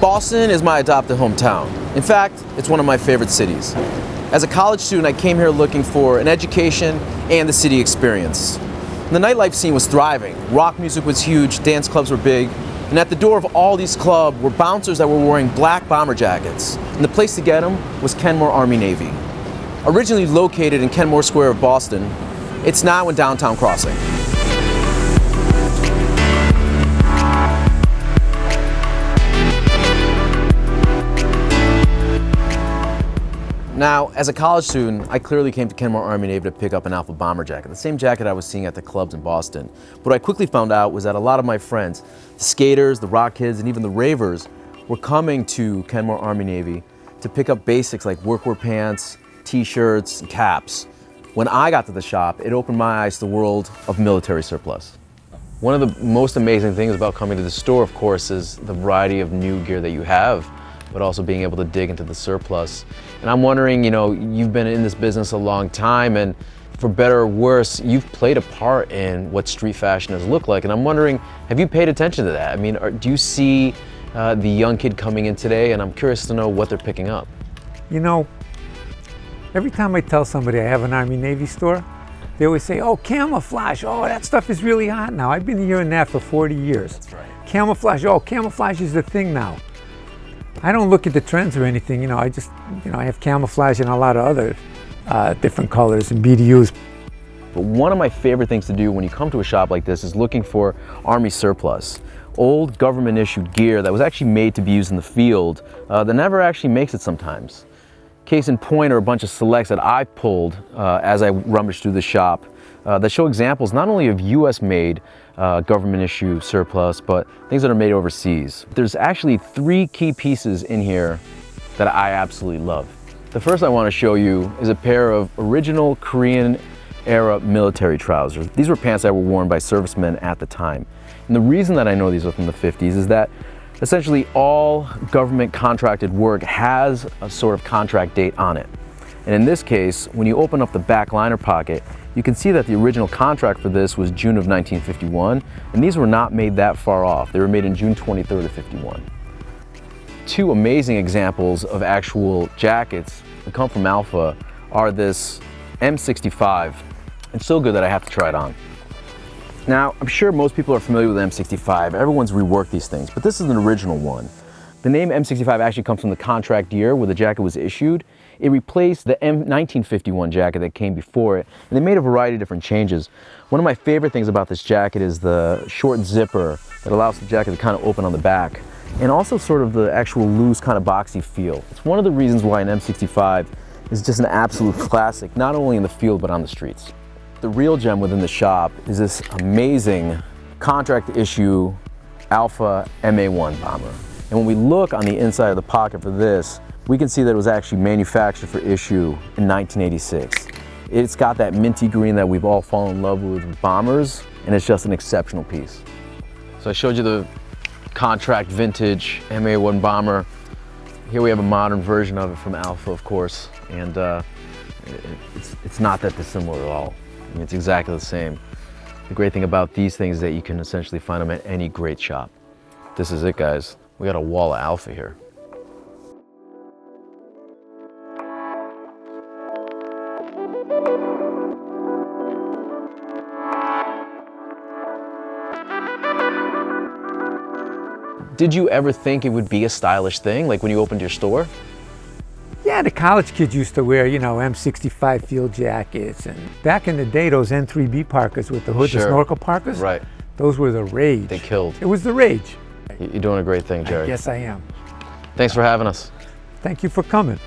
Boston is my adopted hometown. In fact, it's one of my favorite cities. As a college student, I came here looking for an education and the city experience. The nightlife scene was thriving. Rock music was huge, dance clubs were big, and at the door of all these clubs were bouncers that were wearing black bomber jackets. And the place to get them was Kenmore Army Navy. Originally located in Kenmore Square of Boston, it's now in downtown Crossing. Now, as a college student, I clearly came to Kenmore Army Navy to pick up an Alpha bomber jacket, the same jacket I was seeing at the clubs in Boston. What I quickly found out was that a lot of my friends, the skaters, the rock kids, and even the ravers, were coming to Kenmore Army Navy to pick up basics like workwear pants, t-shirts, and caps. When I got to the shop, it opened my eyes to the world of military surplus. One of the most amazing things about coming to the store, of course, is the variety of new gear that you have, but also being able to dig into the surplus. And I'm wondering, you've been in this business a long time, and for better or worse, you've played a part in what street fashion has looked like. And I'm wondering, have you paid attention to that? I mean, do you see the young kid coming in today? And I'm curious to know what they're picking up. Every time I tell somebody I have an Army Navy store, they always say, oh, camouflage, oh, that stuff is really hot now. I've been hearing that for 40 years. That's right. Camouflage, oh, camouflage is the thing now. I don't look at the trends or anything, I just, I have camouflage and a lot of other different colors and BDUs. But one of my favorite things to do when you come to a shop like this is looking for Army surplus. Old government issued gear that was actually made to be used in the field that never actually makes it sometimes. Case in point are a bunch of selects that I pulled as I rummaged through the shop that show examples not only of US made government issue surplus, but things that are made overseas. There's actually 3 key pieces in here that I absolutely love. The first I want to show you is a pair of original Korean era military trousers. These were pants that were worn by servicemen at the time. And the reason that I know these are from the 50s is that essentially all government contracted work has a sort of contract date on it. And in this case, when you open up the back liner pocket, you can see that the original contract for this was June of 1951, and these were not made that far off. They were made in June 23rd of 51. 2 amazing examples of actual jackets that come from Alpha are this M65. It's so good that I have to try it on. Now, I'm sure most people are familiar with the M65. Everyone's reworked these things, but this is an original one. The name M65 actually comes from the contract year where the jacket was issued. It replaced the M1951 jacket that came before it, and they made a variety of different changes. One of my favorite things about this jacket is the short zipper that allows the jacket to kind of open on the back, and also sort of the actual loose kind of boxy feel. It's one of the reasons why an M65 is just an absolute classic, not only in the field but on the streets. The real gem within the shop is this amazing contract issue Alpha MA1 bomber. And when we look on the inside of the pocket for this, we can see that it was actually manufactured for issue in 1986. It's got that minty green that we've all fallen in love with bombers, and it's just an exceptional piece. So I showed you the contract vintage MA1 bomber. Here we have a modern version of it from Alpha, of course, and it's not that dissimilar at all. I mean, it's exactly the same. The great thing about these things is that you can essentially find them at any great shop. This is it, guys. We got a wall of Alpha here. Did you ever think it would be a stylish thing, like when you opened your store? Yeah, the college kids used to wear, M65 field jackets, and back in the day, those N3B parkas with the hood, the snorkel parkas, right? Those were the rage. They killed. It was the rage. You're doing a great thing, Jerry. Yes, I am. Thanks for having us. Thank you for coming.